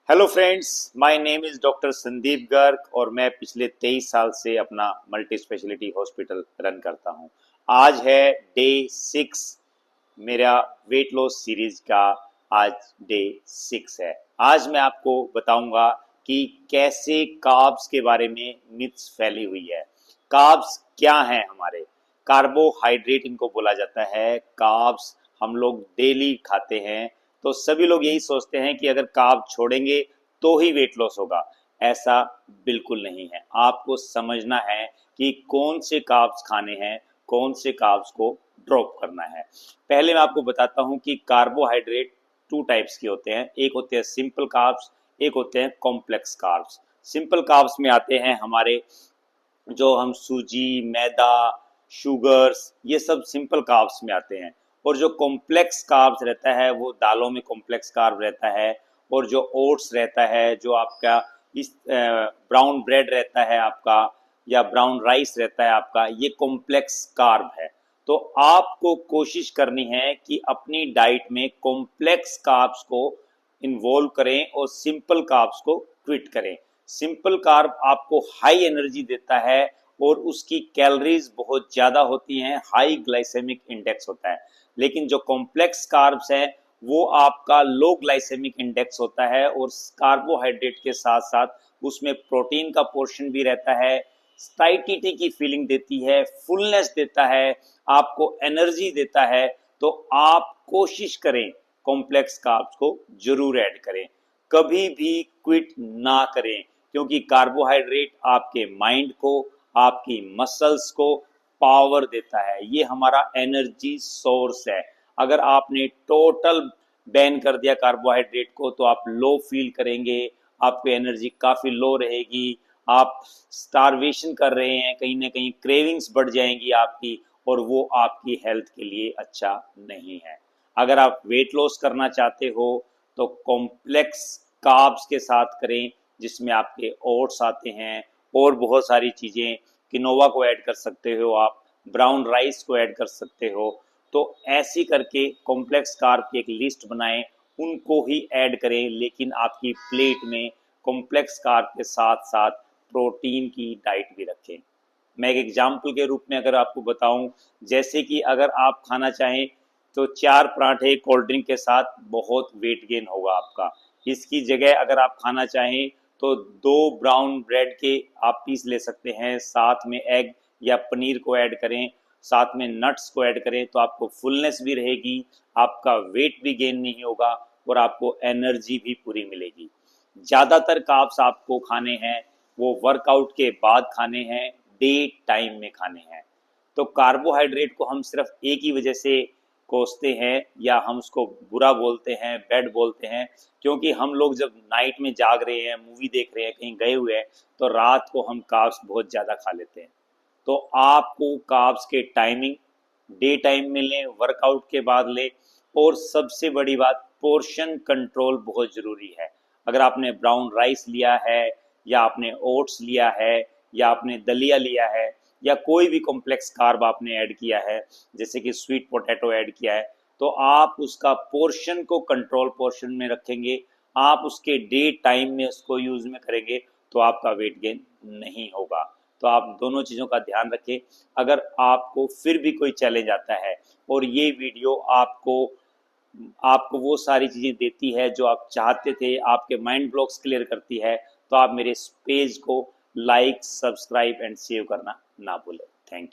Hello friends, my name is doctor Sandeep Garg और मैं पिछले 23 साल से अपना मल्टी स्पेशलिटी हॉस्पिटल रन करता हूं। आज है डे 6 मेरा वेट लॉस सीरीज का। आज डे 6 है। आज मैं आपको बताऊंगा कि कैसे कार्ब्स के बारे में मिथ्स फैली हुई है। कार्ब्स क्या हैं हमारे? कार्बोहाइड्रेट इनको बोला जाता है। कार्ब्स हम लोग डेली खाते हैं, तो सभी लोग यही सोचते हैं कि अगर कार्ब छोड़ेंगे तो ही वेट लॉस होगा। ऐसा बिल्कुल नहीं है। आपको समझना है कि कौन से कार्ब्स खाने हैं, कौन से कार्ब्स को ड्रॉप करना है। पहले मैं आपको बताता हूं कि कार्बोहाइड्रेट टू टाइप्स के होते हैं। एक होते हैं सिंपल कार्ब्स, एक होते हैं कॉम्प्लेक्स कार्ब्स। सिंपल कार्ब्स में आते हैं हमारे जो हम सूजी, मैदा, शुगर्स, ये सब सिंपल कार्ब्स में आते हैं। और जो कॉम्प्लेक्स कार्ब्स रहता है वो दालों में कॉम्प्लेक्स कार्ब रहता है। और जो ओट्स रहता है, जो आपका इस ब्राउन ब्रेड रहता है आपका, या ब्राउन राइस रहता है आपका, ये कॉम्प्लेक्स कार्ब है। तो आपको कोशिश करनी है कि अपनी डाइट में कॉम्प्लेक्स कार्ब्स को इन्वॉल्व करें और सिंपल कार्ब्स को क्विट करें। सिंपल कार्ब आपको हाई एनर्जी देता है और उसकी कैलोरीज बहुत ज़्यादा होती हैं, हाई ग्लाइसेमिक इंडेक्स होता है। लेकिन जो कॉम्प्लेक्स कार्ब्स है वो आपका लो ग्लाइसेमिक इंडेक्स होता है और कार्बोहाइड्रेट के साथ साथ उसमें प्रोटीन का पोर्शन भी रहता है, साइटिटी की फीलिंग देती है, फुलनेस देता है, आपको एनर्जी देता है। तो आप कोशिश करें कॉम्प्लेक्स कार्ब्स को जरूर ऐड करें, कभी भी क्विट ना करें, क्योंकि कार्बोहाइड्रेट आपके माइंड को, आपकी मसल्स को पावर देता है। ये हमारा एनर्जी सोर्स है। अगर आपने टोटल बैन कर दिया कार्बोहाइड्रेट को तो आप लो फील करेंगे, आपकी एनर्जी काफ़ी लो रहेगी, आप स्टारवेशन कर रहे हैं, कहीं ना कहीं क्रेविंग्स बढ़ जाएंगी आपकी, और वो आपकी हेल्थ के लिए अच्छा नहीं है। अगर आप वेट लॉस करना चाहते हो तो कॉम्प्लेक्स कार्ब्स के साथ करें, जिसमें आपके ओट्स आते हैं और बहुत सारी चीज़ें, किनोवा को ऐड कर सकते हो आप, ब्राउन राइस को ऐड कर सकते हो। तो ऐसी करके कॉम्प्लेक्स कार्ब की एक लिस्ट बनाएं, उनको ही ऐड करें, लेकिन आपकी प्लेट में कॉम्प्लेक्स कार्ब के साथ साथ प्रोटीन की डाइट भी रखें। मैं एक एग्जाम्पल के रूप में अगर आपको बताऊं, जैसे कि अगर आप खाना चाहें तो 4 पराठे कोल्ड ड्रिंक के साथ बहुत वेट गेन होगा आपका। इसकी जगह अगर आप खाना चाहें तो 2 ब्राउन ब्रेड के आप पीस ले सकते हैं, साथ में एग या पनीर को ऐड करें, साथ में नट्स को ऐड करें, तो आपको फुलनेस भी रहेगी, आपका वेट भी गेन नहीं होगा और आपको एनर्जी भी पूरी मिलेगी। ज़्यादातर कार्ब्स आपको खाने हैं वो वर्कआउट के बाद खाने हैं, डे टाइम में खाने हैं। तो कार्बोहाइड्रेट को हम सिर्फ एक ही वजह से कोसते हैं या हम उसको बुरा बोलते हैं, बैड बोलते हैं, क्योंकि हम लोग जब नाइट में जाग रहे हैं, मूवी देख रहे हैं, कहीं गए हुए हैं, तो रात को हम कार्ब्स बहुत ज़्यादा खा लेते हैं। तो आपको कार्ब्स के टाइमिंग डे टाइम में लें, वर्कआउट के बाद लें, और सबसे बड़ी बात पोर्शन कंट्रोल बहुत ज़रूरी है। अगर आपने ब्राउन राइस लिया है, या आपने ओट्स लिया है, या आपने दलिया लिया है, या कोई भी कॉम्प्लेक्स कार्ब आपने ऐड किया है, जैसे कि स्वीट पोटैटो ऐड किया है, तो आप उसका पोर्शन को कंट्रोल पोर्शन में रखेंगे, आप उसके डे टाइम में उसको यूज़ में करेंगे, तो आपका वेट गेन नहीं होगा। तो आप दोनों चीज़ों का ध्यान रखें। अगर आपको फिर भी कोई चैलेंज आता है और ये वीडियो आपको आपको वो सारी चीज़ें देती है जो आप चाहते थे, आपके माइंड ब्लॉक्स क्लियर करती है, तो आप मेरे इस पेज को लाइक, सब्सक्राइब एंड सेव करना ना भूलें। Thank you.